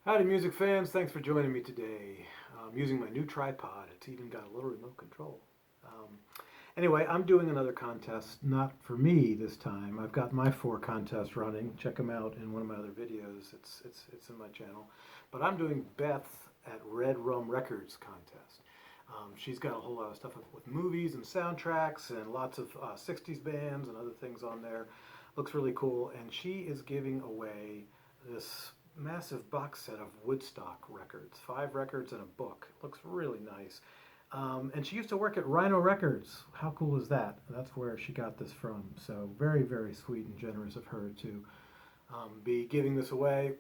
Howdy music fans, thanks for joining me today. I'm using my new tripod. It's even got a little remote control. Anyway, I'm doing another contest, not for me this time. I've got my 4 contests running. Check them out in one of my other videos. It's in my channel. But I'm doing Beth at Red Rum Records contest. She's got a whole lot of stuff with movies and soundtracks and lots of 60s bands and other things on there. Looks really cool, and she is giving away this massive box set of Woodstock records, 5 records and a book. It looks really nice. And she used to work at Rhino Records. How cool is that? That's where she got this from. So very, very sweet and generous of her to be giving this away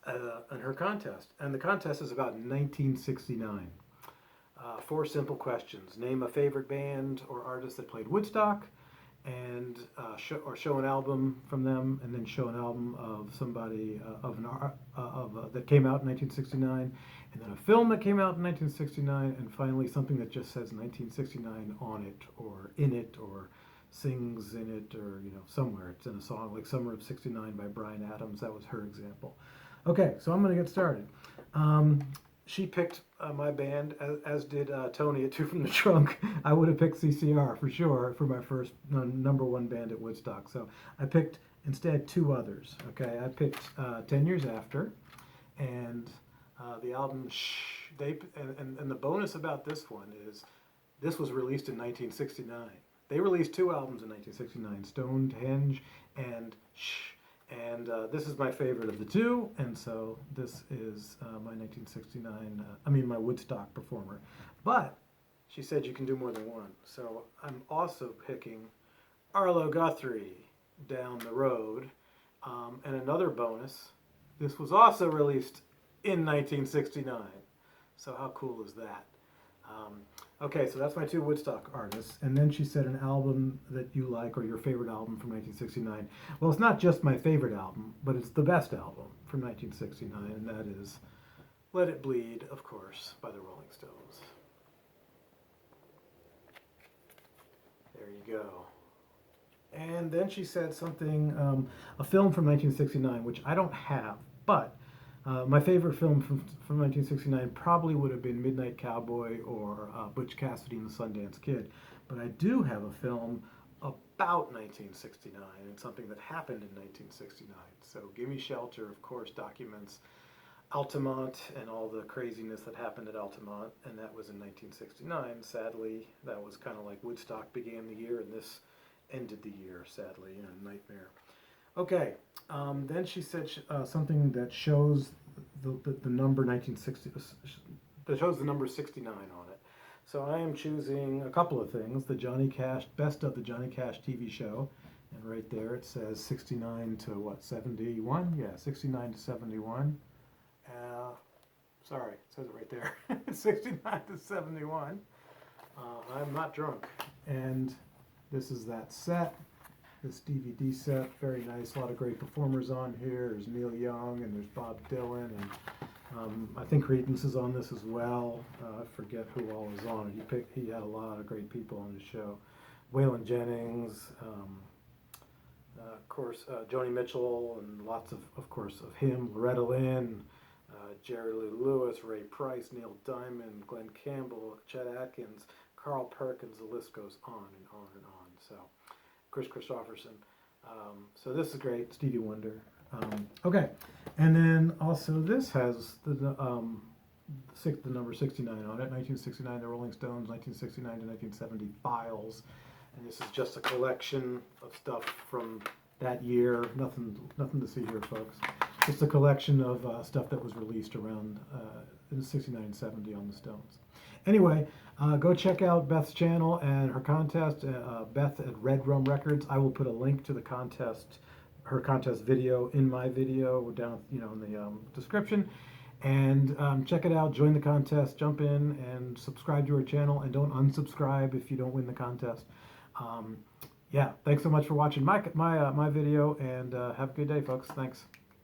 in her contest. And the contest is about 1969. 4 simple questions. Name a favorite band or artist that played Woodstock, and show an album from them, and then show an album of somebody that came out in 1969, and then a film that came out in 1969, and finally something that just says 1969 on it, or in it, or sings in it, or somewhere it's in a song, like Summer of '69 by Bryan Adams. That was her example. Okay, so I'm going to get started. She picked my band, as did Tony at Two from the Trunk. I would have picked CCR for sure for my first #1 band at Woodstock. So I picked instead 2 others. Okay, I picked 10 Years After, and the album Shh. And the bonus about this one is this was released in 1969. They released 2 albums in 1969, Stonehenge and Shh. And this is my favorite of the 2, and so this is my 1969, my Woodstock performer. But she said you can do more than one, so I'm also picking Arlo Guthrie, Down the Road, and another bonus, this was also released in 1969, so how cool is that? Okay, so that's my 2 Woodstock artists. And then she said an album that you like, or your favorite album from 1969. Well, it's not just my favorite album, but it's the best album from 1969, and that is Let It Bleed, of course, by the Rolling Stones. There you go. And then she said something, a film from 1969, which I don't have, but my favorite film from 1969 probably would have been Midnight Cowboy or Butch Cassidy and the Sundance Kid. But I do have a film about 1969, and something that happened in 1969. So Gimme Shelter, of course, documents Altamont and all the craziness that happened at Altamont, and that was in 1969. Sadly, that was kind of like Woodstock began the year, and this ended the year, sadly, a nightmare. Okay, then she said something that shows the number 1960, that shows the number 69 on it. So I am choosing a couple of things. The Johnny Cash, best of the Johnny Cash TV show, and right there it says 69 to what, 71? Yeah, 69 to 71. Sorry, it says it right there. 69 to 71. I'm not drunk. And this is that set. This DVD set, very nice, a lot of great performers on here. There's Neil Young, and there's Bob Dylan, and I think Creedence is on this as well. I forget who all is on it. He had a lot of great people on his show. Waylon Jennings, of course, Joni Mitchell, and lots of course, of him. Loretta Lynn, Jerry Lee Lewis, Ray Price, Neil Diamond, Glenn Campbell, Chet Atkins, Carl Perkins. The list goes on and on and on. So. Chris Christopherson. So this is great. Stevie Wonder. Okay, and then also this has the number 69 on it. 1969, the Rolling Stones. 1969 to 1970 files, and this is just a collection of stuff from that year. Nothing to see here, folks. Just a collection of stuff that was released around in 69 and 70 on the Stones. Anyway, go check out Beth's channel and her contest, Beth at Red Rum Records. I will put a link to the contest, her contest video, in my video down, in the description. And check it out. Join the contest. Jump in and subscribe to her channel. And don't unsubscribe if you don't win the contest. Yeah, thanks so much for watching my video, and have a good day, folks. Thanks.